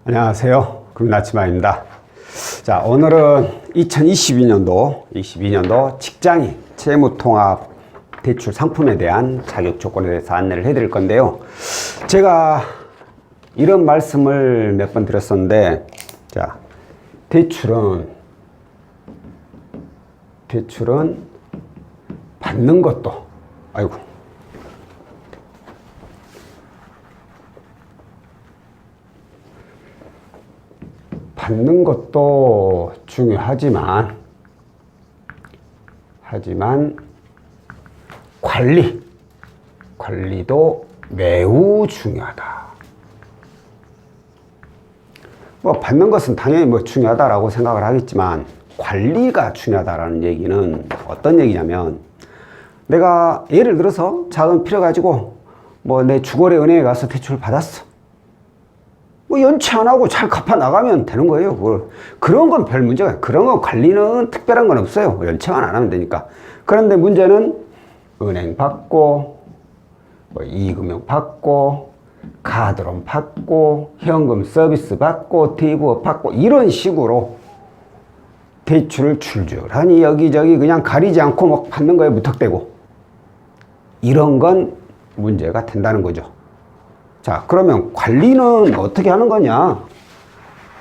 안녕하세요. 금나치마입니다. 자, 오늘은 2022년도 직장인 채무통합 대출 상품에 대한 자격 조건에 대해서 안내를 해드릴 건데요. 제가 이런 말씀을 몇 번 드렸었는데, 자, 대출은 받는 것도, 받는 것도 중요하지만 관리도 매우 중요하다. 받는 것은 당연히 중요하다라고 생각을 하겠지만 관리가 중요하다라는 얘기는 어떤 얘기냐면, 내가 예를 들어서 자금 필요 가지고 내 주거래 은행에 가서 대출을 받았어. 연체 안 하고 잘 갚아 나가면 되는 거예요. 그런 건 별 문제가, 그런 건 관리는 특별한 건 없어요. 연체만 안 하면 되니까. 그런데 문제는 은행 받고, 이금융 받고, 카드론 받고, 현금 서비스 받고, 대부업 받고, 이런 식으로 대출을 줄줄하니 여기저기 그냥 가리지 않고 받는 거에 무턱대고, 이런 건 문제가 된다는 거죠. 자, 그러면 관리는 어떻게 하는 거냐?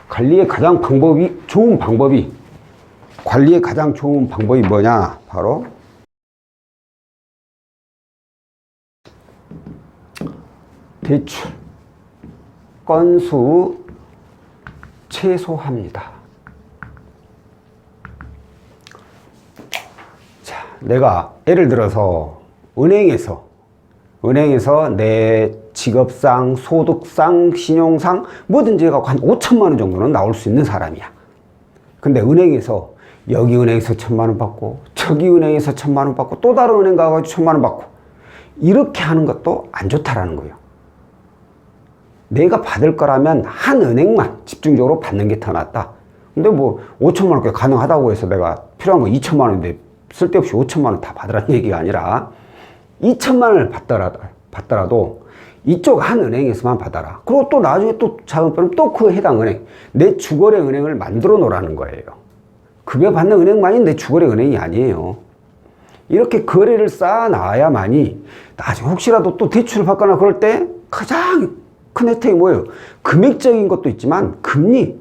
관리의 가장 좋은 방법이 뭐냐? 바로 대출 건수 최소화입니다. 자, 내가 예를 들어서 은행에서 내 직업상, 소득상, 신용상 뭐든지 해갖고 한 5천만 원 정도는 나올 수 있는 사람이야. 근데 은행에서 여기 은행에서 1,000만 원 받고, 저기 은행에서 1,000만 원 받고, 또 다른 은행 가가지고 1,000만 원 받고, 이렇게 하는 것도 안 좋다라는 거예요. 내가 받을 거라면 한 은행만 집중적으로 받는 게 더 낫다. 근데 5천만 원까지 가능하다고 해서 내가 필요한 거 2천만 원인데 쓸데없이 5천만 원 다 받으라는 얘기가 아니라, 2천만 원을 받더라도 이쪽 한 은행에서만 받아라. 그리고 또 나중에 또 자금 빼면 또 그 해당 은행, 내 주거래 은행을 만들어 놓으라는 거예요. 급여 받는 은행만이 내 주거래 은행이 아니에요. 이렇게 거래를 쌓아놔야만이 나중에 혹시라도 또 대출을 받거나 그럴 때 가장 큰 혜택이 뭐예요? 금액적인 것도 있지만 금리,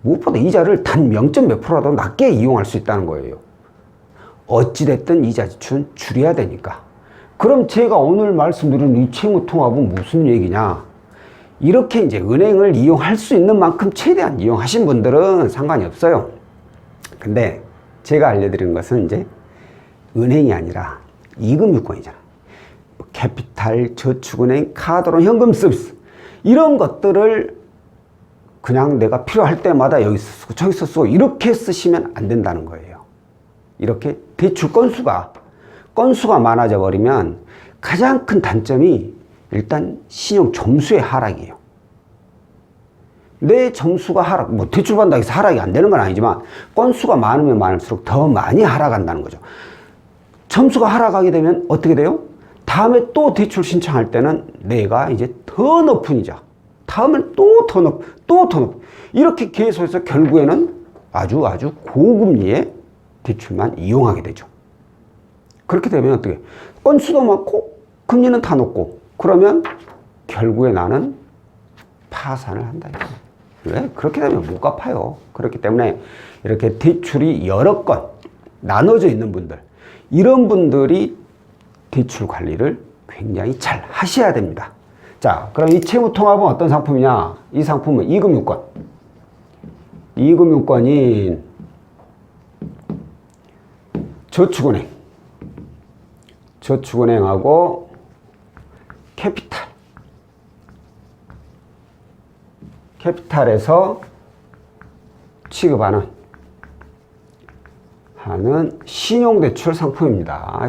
무엇보다 이자를 단 0몇 %라도 낮게 이용할 수 있다는 거예요. 어찌됐든 이자 지출은 줄여야 되니까. 그럼 제가 오늘 말씀드린 이 채무통합은 무슨 얘기냐? 이렇게 이제 은행을 이용할 수 있는 만큼 최대한 이용하신 분들은 상관이 없어요. 근데 제가 알려드리는 것은 이제 은행이 아니라 이금융권이잖아. 캐피탈, 저축은행, 카드론, 현금 서비스, 이런 것들을 그냥 내가 필요할 때마다 여기서 쓰고 저기서 쓰고 이렇게 쓰시면 안 된다는 거예요. 이렇게 대출 건수가 많아져 버리면 가장 큰 단점이 일단 신용 점수의 하락이에요. 내 점수가 하락, 대출 받는다고 해서 하락이 안 되는 건 아니지만 건수가 많으면 많을수록 더 많이 하락한다는 거죠. 점수가 하락하게 되면 어떻게 돼요? 다음에 또 대출 신청할 때는 내가 이제 더 높은 이자, 다음엔 또 더 높, 이렇게 계속해서 결국에는 아주 고금리의 대출만 이용하게 되죠. 그렇게 되면 어떻게? 건수도 많고 금리는 다 높고, 그러면 결국에 나는 파산을 한다. 왜? 그렇게 되면 못 갚아요. 그렇기 때문에 이렇게 대출이 여러 건 나눠져 있는 분들, 이런 분들이 대출 관리를 굉장히 잘 하셔야 됩니다. 자, 그럼 이 채무통합은 어떤 상품이냐? 이 상품은 이금융권인 저축은행하고 캐피탈에서 취급하는 신용대출 상품입니다.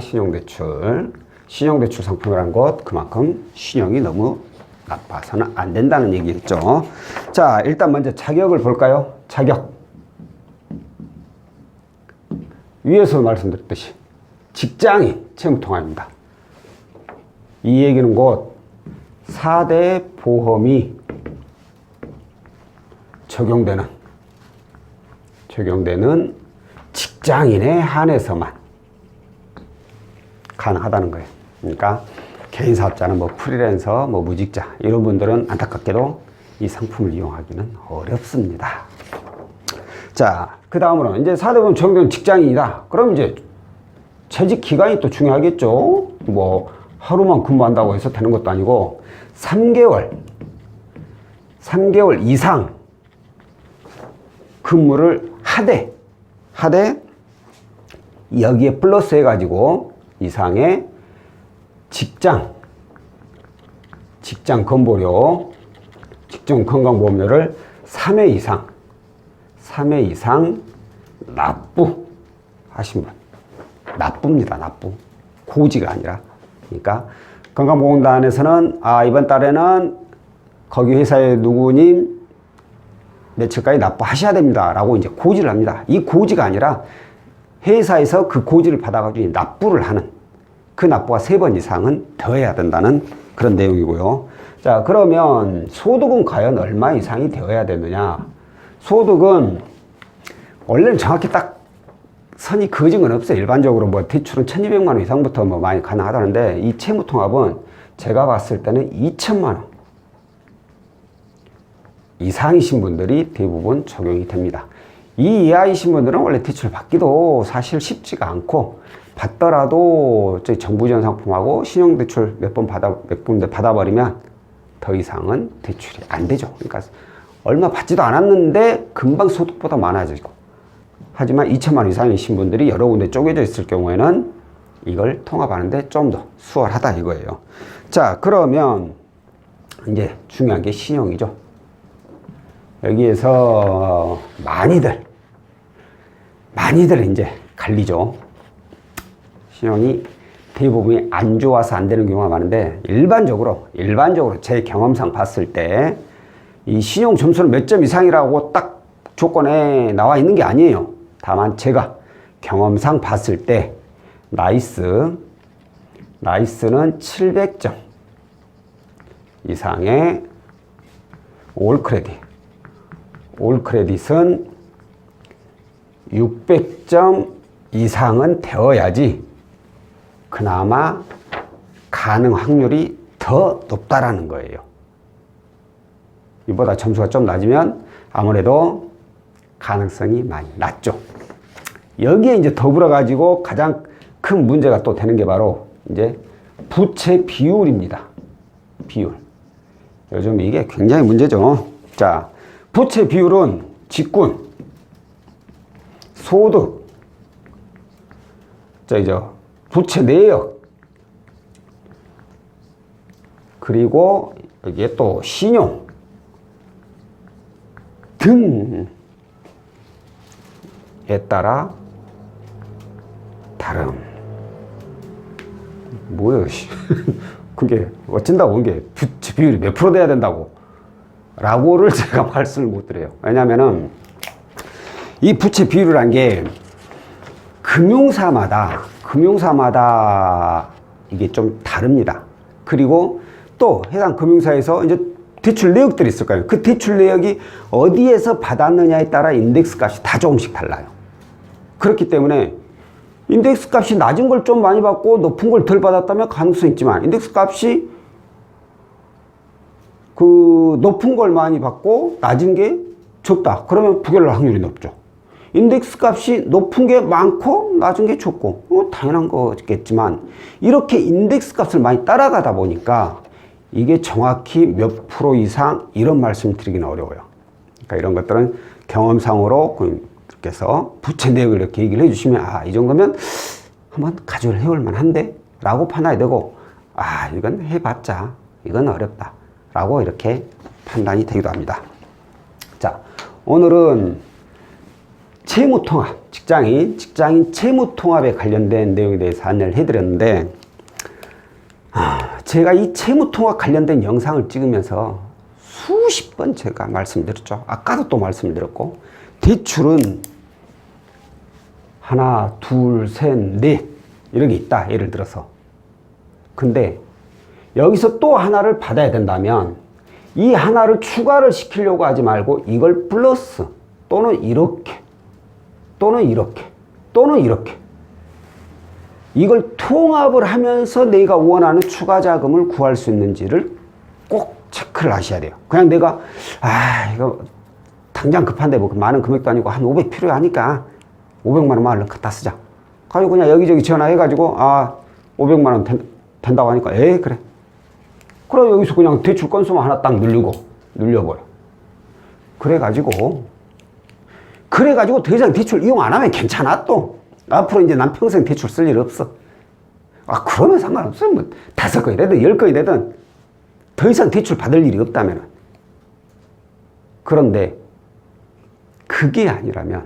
신용대출 상품이라는 것, 그만큼 신용이 너무 나빠서는 안 된다는 얘기겠죠. 자, 일단 먼저 자격을 볼까요? 자격. 위에서 말씀드렸듯이 직장인 채무통합입니다. 이 얘기는 곧 4대 보험이 적용되는 직장인에 한해서만 가능하다는 거예요. 그러니까 개인 사업자는 뭐 프리랜서, 뭐 무직자 이런 분들은 안타깝게도 이 상품을 이용하기는 어렵습니다. 자, 그 다음으로 이제 4대보험 적용되는 직장인이다. 그럼 이제 재직 기간이 또 중요하겠죠. 뭐 하루만 근무한다고 해서 되는 것도 아니고 3개월 이상 근무를 하되 여기에 플러스 해가지고 이상의 직장 건보료, 직장 건강보험료를 3회 이상 납부하신 분. 납부입니다, 납부. 고지가 아니라. 그러니까 건강보험단에서는 이번 달에는 거기 회사의 누구님 며칠까지 납부하셔야 됩니다 라고 이제 고지를 합니다. 이 고지가 아니라 회사에서 그 고지를 받아가지고 납부를 하는, 그 납부가 3번 이상은 더해야 된다는 그런 내용이고요. 자, 그러면 소득은 과연 얼마 이상이 되어야 되느냐? 소득은 원래는 정확히 딱 선이 그어진 건 없어요. 일반적으로 뭐 대출은 1200만 원 이상부터 뭐 많이 가능하다는데, 이 채무통합은 제가 봤을 때는 2000만 원 이상이신 분들이 대부분 적용이 됩니다. 이 이하이신 분들은 원래 대출 받기도 사실 쉽지가 않고, 받더라도 저희 정부지원 상품하고 신용대출 몇 군데 받아버리면 더 이상은 대출이 안 되죠. 그러니까 얼마 받지도 않았는데 금방 소득보다 많아지고, 하지만 2천만 원 이상이신 분들이 여러 군데 쪼개져 있을 경우에는 이걸 통합하는데 좀 더 수월하다 이거예요. 자, 그러면 이제 중요한 게 신용이죠. 여기에서 많이들 이제 갈리죠. 신용이 대부분이 안 좋아서 안 되는 경우가 많은데, 일반적으로 제 경험상 봤을 때 이 신용 점수는 몇 점 이상이라고 딱 조건에 나와 있는 게 아니에요. 다만 제가 경험상 봤을 때 나이스는 700점 이상의 올 크레딧은 600점 이상은 되어야지 그나마 가능 확률이 더 높다라는 거예요. 이보다 점수가 좀 낮으면 아무래도 가능성이 많이 낮죠. 여기에 이제 더불어 가지고 가장 큰 문제가 또 되는 게 바로 이제 부채 비율입니다. 비율. 요즘 이게 굉장히 문제죠. 자, 부채 비율은 직군, 소득, 부채 내역, 그리고 여기에 또 신용 등에 따라 다름. 뭐예요? 그게 어쩐다고 이게 부채 비율이 몇 프로 돼야 된다고 라고를 제가 말씀을 못 드려요. 왜냐면은 이 부채 비율이란 게 금융사마다 이게 좀 다릅니다. 그리고 또 해당 금융사에서 이제 대출 내역들이 있을 거예요. 그 대출 내역이 어디에서 받았느냐에 따라 인덱스 값이 다 조금씩 달라요. 그렇기 때문에 인덱스 값이 낮은 걸 좀 많이 받고 높은 걸 덜 받았다면 가능성이 있지만, 인덱스 값이 그 높은 걸 많이 받고 낮은 게 적다. 그러면 부결할 확률이 높죠. 인덱스 값이 높은 게 많고 낮은 게 적고, 당연한 거겠지만, 이렇게 인덱스 값을 많이 따라가다 보니까 이게 정확히 몇 프로 이상 이런 말씀 드리기는 어려워요. 그러니까 이런 것들은 경험상으로 그래서 부채 내역을 이렇게 얘기를 해주시면, 이 정도면 한번 가져를 해올 만한데 라고 판단이 되고, 이건 해봤자 이건 어렵다 라고 이렇게 판단이 되기도 합니다. 자, 오늘은 채무통합, 직장인 채무통합에 관련된 내용에 대해서 안내를 해드렸는데, 제가 이 채무통합 관련된 영상을 찍으면서 수십 번 제가 말씀드렸죠. 아까도 또 말씀을 드렸고, 대출은 하나, 둘, 셋, 넷 이렇게 있다, 예를 들어서. 근데 여기서 또 하나를 받아야 된다면 이 하나를 추가를 시키려고 하지 말고 이걸 플러스 또는 이렇게 또는 이렇게 또는 이렇게 이걸 통합을 하면서 내가 원하는 추가 자금을 구할 수 있는지를 꼭 체크를 하셔야 돼요. 그냥 내가 이거 당장 급한데 뭐 많은 금액도 아니고 한 500 필요하니까 500만 원만 얼른 갖다 쓰자. 가지고 그냥 여기저기 전화해가지고 500만 원 된다고 하니까 그래. 그럼 여기서 그냥 대출 건수만 하나 딱 늘려버려. 그래가지고 더 이상 대출 이용 안 하면 괜찮아 또. 앞으로 이제 난 평생 대출 쓸 일 없어. 그러면 상관없어. 뭐 5건이 되든 10건이 되든 더 이상 대출 받을 일이 없다면. 그런데 그게 아니라면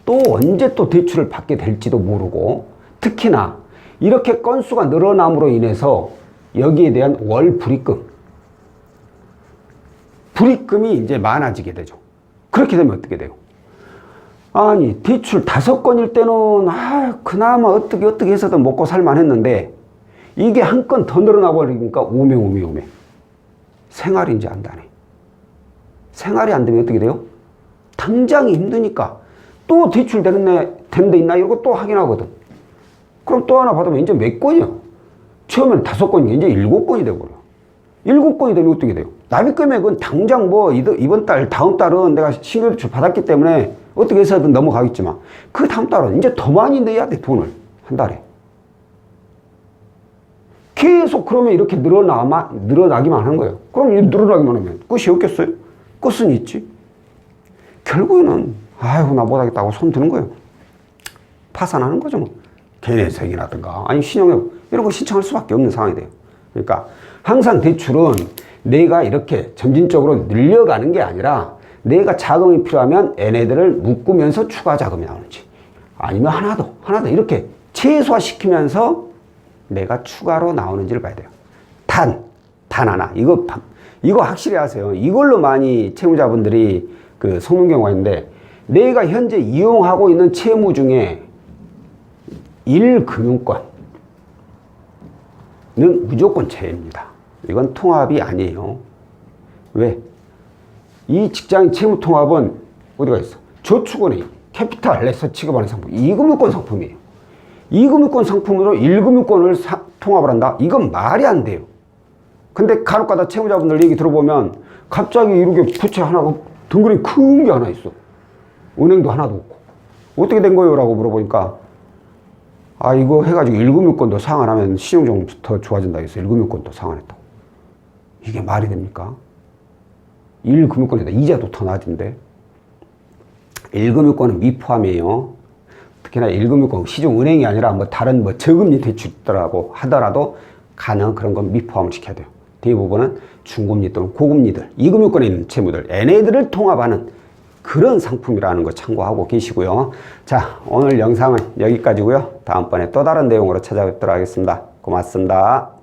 또 언제 또 대출을 받게 될지도 모르고 특히나 이렇게 건수가 늘어남으로 인해서 여기에 대한 월 불입금이 이제 많아지게 되죠. 그렇게 되면 어떻게 돼요? 아니 대출 5건일 때는 그나마 어떻게 해서든 먹고 살만 했는데 이게 한 건 더 늘어나 버리니까 오매. 생활이 이제 안 되네. 생활이 안 되면 어떻게 돼요? 당장이 힘드니까 또 대출 되는 데 있나 이러고 또 확인하거든. 그럼 또 하나 받으면 이제 몇 건이야? 처음엔 5건이 이제 7건이 되버려. 7건이 되면 어떻게 돼요? 납입 금액은 당장 뭐 이번 달 다음 달은 내가 신규 대출 받았기 때문에 어떻게 해서든 넘어가겠지만 그 다음 달은 이제 더 많이 내야 돼. 돈을 한 달에 계속. 그러면 이렇게 늘어나기만 하는 거예요. 그럼 늘어나기만 하면 끝이 없겠어요? 끝은 있지. 결국에는 나 못하겠다고 손 드는 거예요. 파산하는 거죠 뭐. 개인회생이라든가 아니 신용회복 이런 거 신청할 수밖에 없는 상황이 돼요. 그러니까 항상 대출은 내가 이렇게 점진적으로 늘려가는 게 아니라 내가 자금이 필요하면 얘네들을 묶으면서 추가 자금이 나오는지 아니면 하나 더 이렇게 최소화시키면서 내가 추가로 나오는지를 봐야 돼요. 단 하나 이거 확실히 하세요. 이걸로 많이 채무자분들이 속는 경우가 있는데 내가 현재 이용하고 있는 채무 중에 1금융권은 무조건 제외입니다. 이건 통합이 아니에요. 왜? 이 직장인 채무 통합은 어디가 있어? 저축은행, 캐피탈에서 취급하는 상품, 2금융권 상품이에요. 2금융권 상품으로 1금융권을 통합을 한다? 이건 말이 안 돼요. 근데 간혹가다 채무자분들 얘기 들어보면 갑자기 이렇게 부채 하나가 덩그러니 큰 게 하나 있어. 은행도 하나도 없고. 어떻게 된 거예요? 라고 물어보니까 이거 해가지고 1금융권도 상환하면 신용 좀 더 좋아진다 해서 1금융권도 상환했다고. 이게 말이 됩니까? 1금융권에다 이자도 더 낮은데 1금융권은 미포함이에요. 특히나 1금융권 시중은행이 아니라 다른 저금리 대출이라고 하더라도 가능 그런 건 미포함을 시켜야 돼요. 대부분은 중금리 또는 고금리들 2금융권에 있는 채무들 얘네들을 통합하는 그런 상품이라는 거 참고하고 계시고요. 자, 오늘 영상은 여기까지고요. 다음번에 또 다른 내용으로 찾아뵙도록 하겠습니다. 고맙습니다.